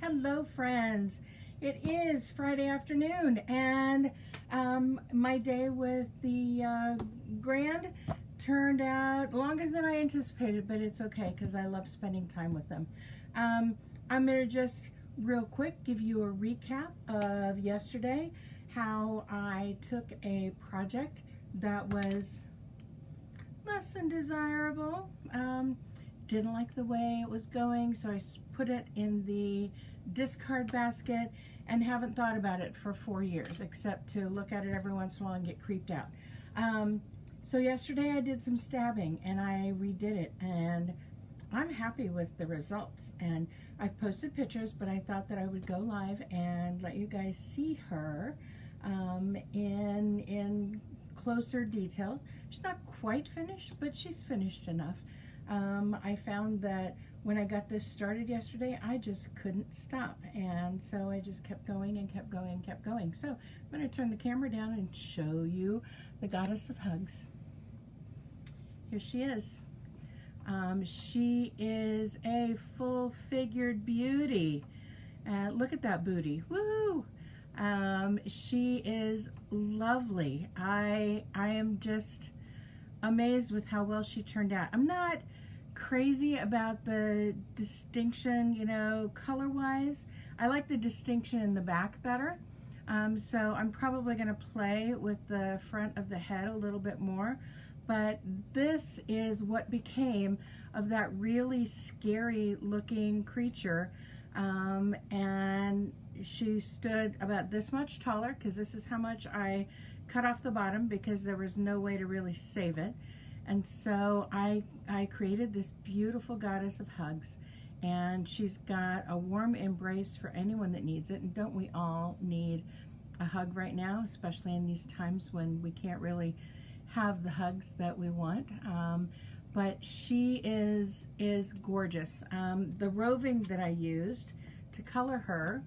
Hello friends, it is Friday afternoon and my day with the grand turned out longer than I anticipated, but it's okay because I love spending time with them. I'm going to just real quick give you a recap of yesterday, how I took a project that was less than desirable. Didn't like the way it was going, so I put it in the discard basket and haven't thought about it for 4 years, except to look at it every once in a while and get creeped out. So yesterday I did some stabbing and I redid it, and I'm happy with the results. And I've posted pictures, but I thought that I would go live and let you guys see her in closer detail. She's not quite finished, but she's finished enough. I found that when I got this started yesterday, I just couldn't stop, and so I just kept going and kept going and kept going. So I'm going to turn the camera down and show you the Goddess of Hugs. Here she is. She is a full-figured beauty. Look at that booty. Woo! She is lovely. I am just amazed with how well she turned out. I'm not crazy about the distinction, you know, color-wise. I like the distinction in the back better. So I'm probably going to play with the front of the head a little bit more. But this is what became of that really scary looking creature. And she stood about this much taller, because this is how much I cut off the bottom, because there was no way to really save it. And so I created this beautiful Goddess of Hugs, and she's got a warm embrace for anyone that needs it. And don't we all need a hug right now, especially in these times when we can't really have the hugs that we want? But she is gorgeous. The roving that I used to color her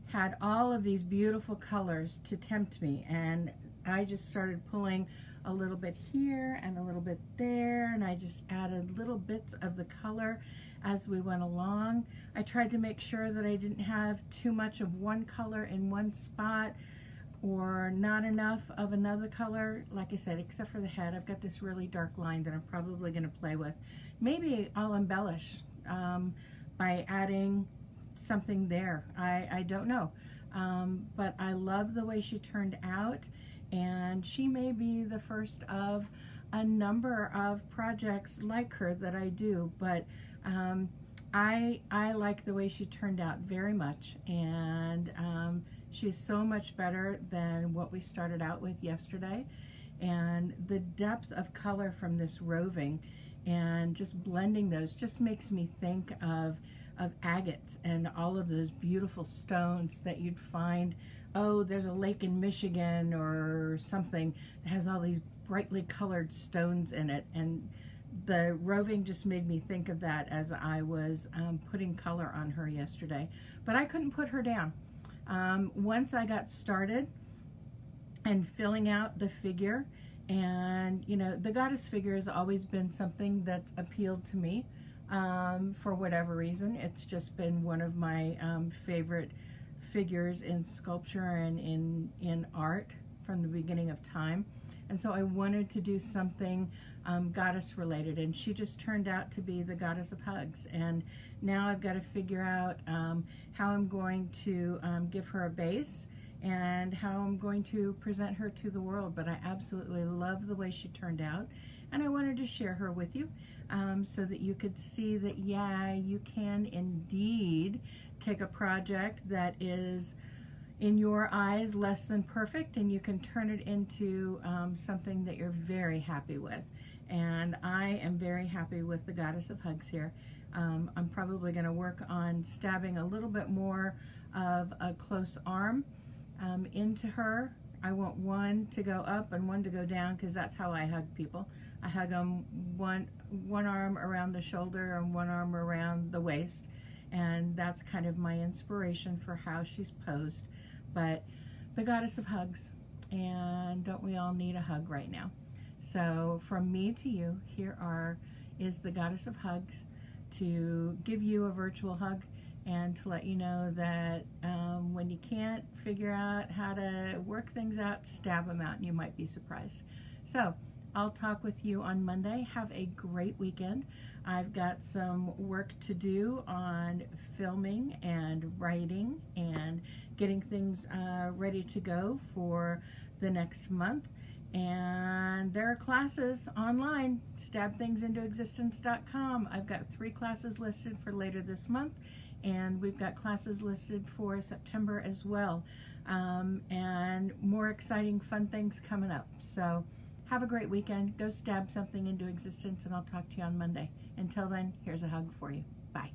had all of these beautiful colors to tempt me, and I just started pulling a little bit here and a little bit there, and I just added little bits of the color as we went along. I tried to make sure that I didn't have too much of one color in one spot or not enough of another color. Like I said, except for the head, I've got this really dark line that I'm probably going to play with. Maybe I'll embellish by adding something there. I don't know. But I love the way she turned out, and she may be the first of a number of projects like her that I do. But I like the way she turned out very much, and she's so much better than what we started out with yesterday. And the depth of color from this roving and just blending those just makes me think of agates and all of those beautiful stones that you'd find. Oh, there's a lake in Michigan or something that has all these brightly colored stones in it, and the roving just made me think of that as I was putting color on her yesterday. But I couldn't put her down. Once I got started and filling out the figure, and you know, the goddess figure has always been something that's appealed to me. For whatever reason, it's just been one of my favorite figures in sculpture and in art from the beginning of time. And so I wanted to do something goddess related, and she just turned out to be the Goddess of Hugs. And now I've got to figure out how I'm going to give her a base and how I'm going to present her to the world. But I absolutely love the way she turned out, and I wanted to share her with you so that you could see that, yeah, you can indeed take a project that is in your eyes less than perfect, and you can turn it into something that you're very happy with. And I am very happy with the Goddess of Hugs here. I'm probably going to work on stabbing a little bit more of a close arm into her. I want one to go up and one to go down, because that's how I hug people. I hug them one arm around the shoulder and one arm around the waist, and that's kind of my inspiration for how she's posed. But the Goddess of Hugs, and don't we all need a hug right now? So from me to you, here is the Goddess of Hugs to give you a virtual hug and to let you know that when you can't figure out how to work things out, stab them out and you might be surprised. So I'll talk with you on Monday. Have a great weekend. I've got some work to do on filming and writing and getting things ready to go for the next month. And there are classes online, stabthingsintoexistence.com. I've got 3 classes listed for later this month, and we've got classes listed for September as well. And more exciting, fun things coming up. So have a great weekend. Go stab something into existence, and I'll talk to you on Monday. Until then, here's a hug for you. Bye.